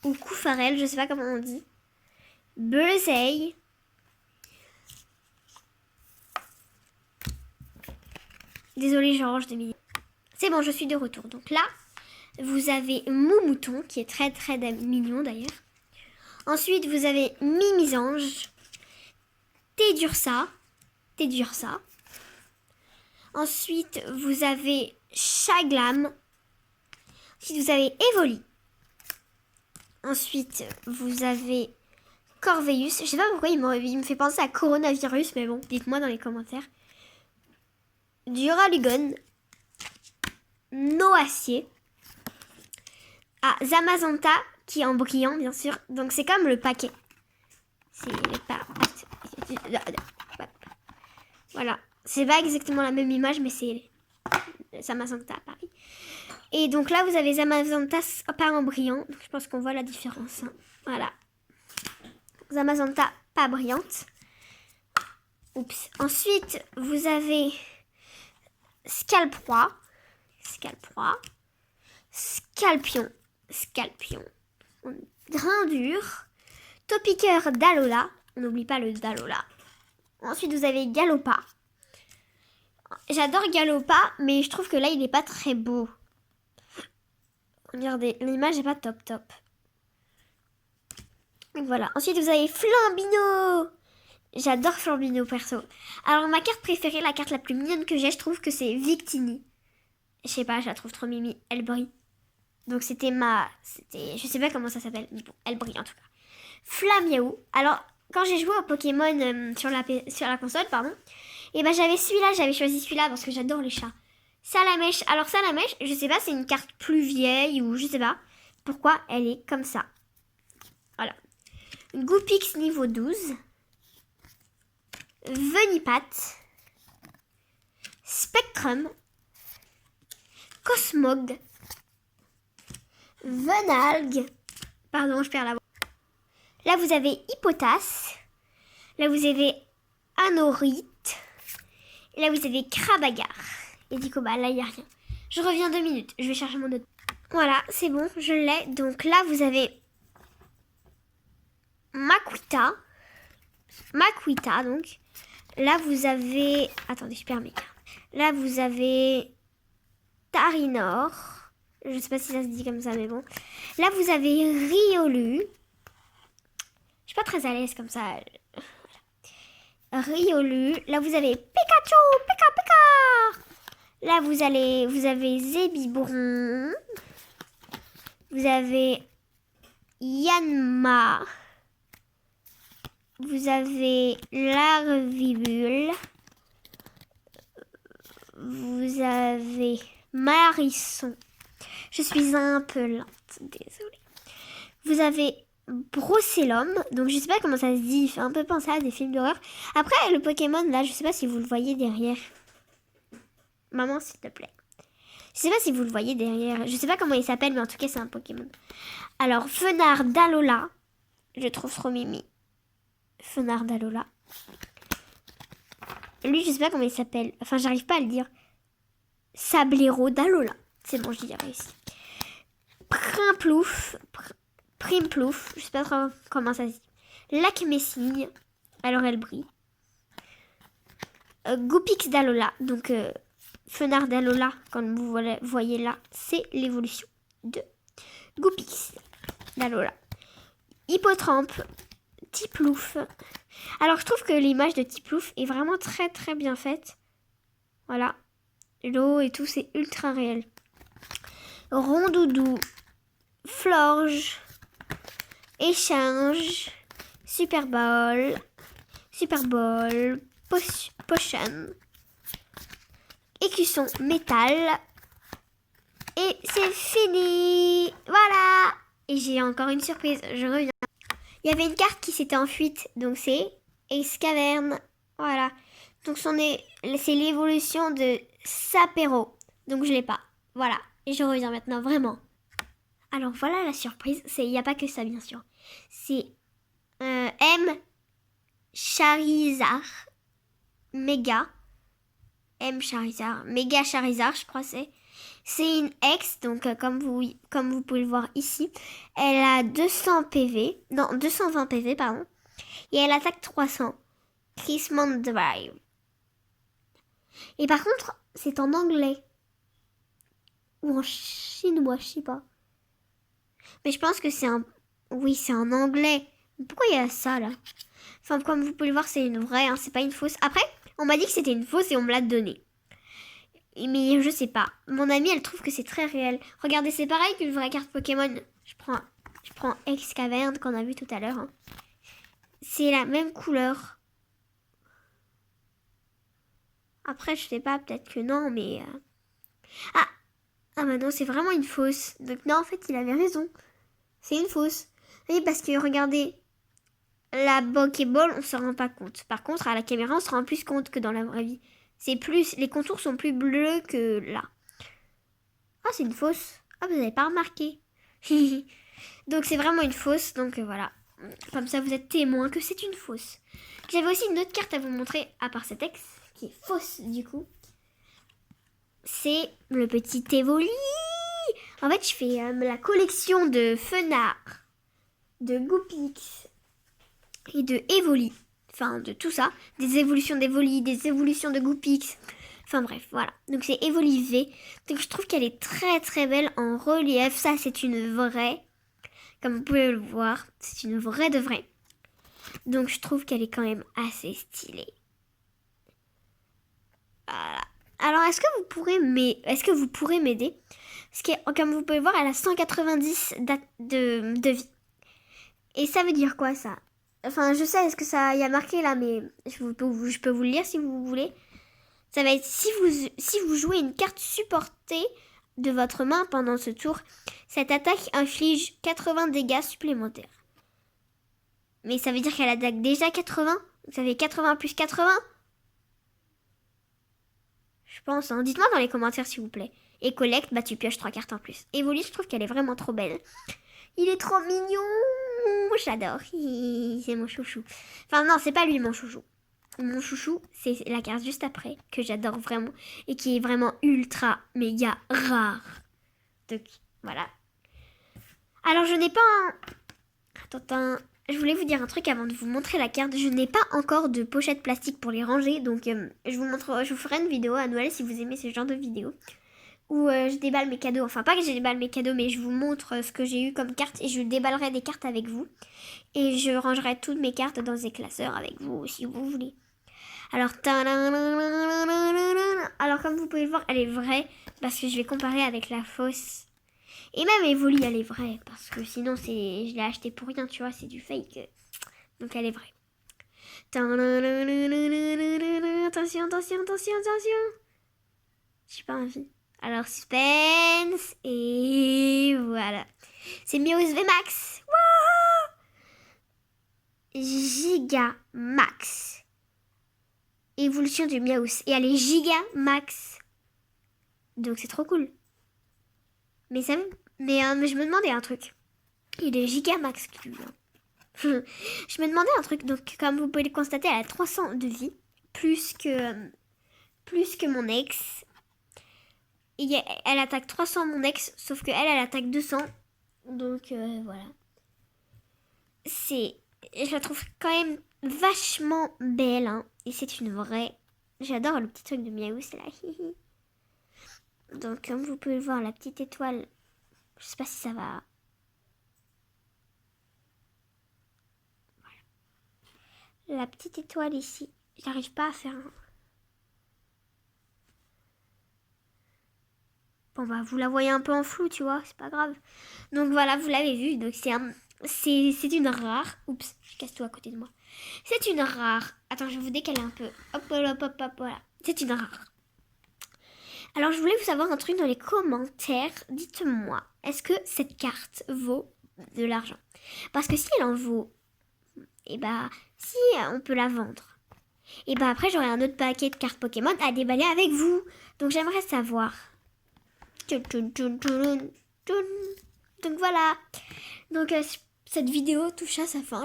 ou Coufarel, je sais pas comment on dit. Belezeille. Désolée, je range des milliers. C'est bon, je suis de retour. Donc là, vous avez Moumouton, qui est très très mignon d'ailleurs. Ensuite, vous avez Mimisange, Tédursa. Ensuite, vous avez Chaglam. Ensuite, vous avez Evoli. Ensuite, vous avez Corveus. Je sais pas pourquoi il me fait penser à coronavirus, mais bon, dites-moi dans les commentaires. Duralugon. Noacier. Ah, Zamazenta, qui est en brillant, bien sûr. Donc, c'est comme le paquet. C'est pas... Voilà. C'est pas exactement la même image, mais c'est Zamazenta, pareil. Et donc là, vous avez Zamazenta pas en brillant. Donc, je pense qu'on voit la différence. Hein. Voilà. Zamazenta pas brillante. Oups. Ensuite, vous avez Scalproie. Scalpion. Grindure. Topiqueur d'Alola. On n'oublie pas le d'Alola. Ensuite, vous avez Galopa. J'adore Galopa, mais je trouve que là, il n'est pas très beau. Regardez, l'image n'est pas top. Donc voilà. Ensuite, vous avez Flambino. J'adore Flambino, perso. Alors, ma carte préférée, la carte la plus mignonne que j'ai, je trouve que c'est Victini. Je sais pas, je la trouve trop mimi. Elle brille. Donc, je sais pas comment ça s'appelle, mais bon, elle brille en tout cas. Flamiaou. Alors, quand j'ai joué au Pokémon sur la console, pardon, et ben j'avais choisi celui-là parce que j'adore les chats. Salamèche. Alors Salamèche, je sais pas, c'est une carte plus vieille ou je sais pas pourquoi elle est comme ça. Voilà. Goupix niveau 12. Venipat. Spectrum. Cosmog. Venalgue. Pardon, je perds la voix. Là, vous avez Hippotas. Là, vous avez Anorite. Et là, vous avez Krabagar. Et du coup, bah là, il n'y a rien. Je reviens 2 minutes. Je vais chercher mon autre. Voilà, c'est bon, je l'ai. Donc là, vous avez Makuita. Donc. Là, vous avez... Attendez, je perds mes cartes. Là, vous avez Tarinor. Je sais pas si ça se dit comme ça, mais bon. Là, vous avez Riolu. Je suis pas très à l'aise comme ça. Riolu. Là, vous avez Pikachu. Pika. Là, vous avez Zébibron. Vous avez Yanma. Vous avez Larvibule. Vous avez Marisson. Je suis un peu lente, désolée. Vous avez Brocellum. Donc, je sais pas comment ça se dit. Il fait un peu penser à des films d'horreur. Après, le Pokémon, là, je sais pas si vous le voyez derrière. Maman, s'il te plaît. Je sais pas si vous le voyez derrière. Je sais pas comment il s'appelle, mais en tout cas, c'est un Pokémon. Alors, Fenard d'Alola. Je trouve trop mimi. Fenard d'Alola. Lui, je sais pas comment il s'appelle. Enfin, j'arrive pas à le dire. Sablero d'Alola. C'est bon, je l'ai réussi. Primplouf. Je sais pas trop comment ça se dit. Lac-Messigne. Alors, elle brille. Goupix d'Alola. Donc, Fenard d'Alola, comme vous voyez là, c'est l'évolution de Goupix d'Alola. Hippotrampe. Tiplouf. Alors, je trouve que l'image de Tiplouf est vraiment très très bien faite. Voilà. L'eau et tout, c'est ultra réel. Rondoudou. Florge. Échange. Super Bowl. Potion. Écusson métal. Et c'est fini. Voilà. Et j'ai encore une surprise. Je reviens. Il y avait une carte qui s'était en fuite. Donc c'est Ace Caverne. Voilà. Donc c'est l'évolution de Sapero. Donc je l'ai pas. Voilà. Et je reviens maintenant vraiment. Alors voilà la surprise. Il n'y a pas que ça bien sûr. C'est M Charizard. Méga Charizard, je crois C'est une ex, donc comme vous pouvez le voir ici, elle a 200 PV, non 220 PV pardon, et elle attaque 300. Christmas Drive. Et par contre, c'est en anglais. Ou en chinois, je sais pas. Mais je pense que c'est un... Oui, c'est en anglais. Pourquoi il y a ça, là? Enfin, comme vous pouvez le voir, c'est une vraie, hein, c'est pas une fausse. Après, on m'a dit que c'était une fausse et on me l'a donnée. Mais je sais pas. Mon amie, elle trouve que c'est très réel. Regardez, c'est pareil qu'une vraie carte Pokémon. Je prends Excaverne qu'on a vu tout à l'heure. Hein. C'est la même couleur. Après, je sais pas, peut-être que non, mais... Ah bah non, c'est vraiment une fausse. Donc non, en fait, il avait raison. C'est une fausse. Oui, parce que regardez, la Pokéball, on s'en rend pas compte. Par contre, à la caméra, on se rend plus compte que dans la vraie vie. C'est plus, les contours sont plus bleus que là. Ah, c'est une fausse. Ah, vous n'avez pas remarqué. Donc c'est vraiment une fausse. Donc voilà. Comme ça, vous êtes témoin que c'est une fausse. J'avais aussi une autre carte à vous montrer, à part cette ex, qui est fausse du coup. C'est le petit Evoli. En fait, je fais la collection de Fenard, de Goopix et de Evoli. Enfin, de tout ça. Des évolutions d'Evoli, des évolutions de Goopix. Enfin bref, voilà. Donc c'est Evoli V. Donc je trouve qu'elle est très très belle en relief. Ça, c'est une vraie. Comme vous pouvez le voir, c'est une vraie de vraie. Donc je trouve qu'elle est quand même assez stylée. Voilà. Alors, est-ce que vous pourrez m'aider? Parce que, comme vous pouvez voir, elle a 190 de vie. Et ça veut dire quoi, ça? Enfin, je sais, est-ce que ça y a marqué là, mais je peux vous le lire si vous voulez. Ça va être, si vous jouez une carte supportée de votre main pendant ce tour, cette attaque inflige 80 dégâts supplémentaires. Mais ça veut dire qu'elle attaque déjà 80? Donc ça fait 80 plus 80? Je pense, hein. Dites-moi dans les commentaires s'il vous plaît. Et collecte, bah tu pioches 3 cartes en plus. Evoli, je trouve qu'elle est vraiment trop belle. Il est trop mignon. J'adore. C'est mon chouchou. Enfin non, c'est pas lui mon chouchou. Mon chouchou, c'est la carte juste après, que j'adore vraiment. Et qui est vraiment ultra, méga rare. Donc, voilà. Alors je n'ai pas Attends, je voulais vous dire un truc avant de vous montrer la carte. Je n'ai pas encore de pochette plastique pour les ranger. Donc je vous ferai une vidéo à Noël si vous aimez ce genre de vidéo. Où je déballe mes cadeaux. Enfin pas que je déballe mes cadeaux, mais je vous montre ce que j'ai eu comme carte. Et je déballerai des cartes avec vous. Et je rangerai toutes mes cartes dans des classeurs avec vous si vous voulez. Alors comme vous pouvez le voir, elle est vraie. Parce que je vais comparer avec la fausse. Et même Evoli, elle est vraie, parce que sinon, je l'ai acheté pour rien, tu vois, c'est du fake. Donc, elle est vraie. Attention, attention, attention, attention. J'ai pas envie. Alors, suspense, et voilà. C'est Meowth VMAX. Wow, Gigamax. Évolution du Meowth. Et elle est Gigamax. Donc, c'est trop cool. Mais je me demandais un truc. Il est Gigamax, lui. Je me demandais un truc. Donc, comme vous pouvez le constater, elle a 300 de vie. Plus que mon ex. Et elle attaque 300 mon ex. Sauf que elle attaque 200. Donc, voilà. Je la trouve quand même vachement belle. Hein. Et c'est une vraie. J'adore le petit truc de Meowth, là. Donc, comme vous pouvez voir, la petite étoile, je sais pas si ça va. Voilà. La petite étoile ici, j'arrive pas à faire un... Bon, bah, vous la voyez un peu en flou, tu vois, c'est pas grave. Donc, voilà, vous l'avez vu. Donc, c'est une rare. Oups, je casse tout à côté de moi. C'est une rare. Attends, je vais vous décaler un peu. Hop, hop, hop, hop, voilà. C'est une rare. Alors, je voulais vous savoir un truc dans les commentaires. Dites-moi, est-ce que cette carte vaut de l'argent? Parce que si elle en vaut, et bah, si on peut la vendre, et bah après, j'aurai un autre paquet de cartes Pokémon à déballer avec vous. Donc, j'aimerais savoir. Donc, voilà. Donc, cette vidéo touche à sa fin.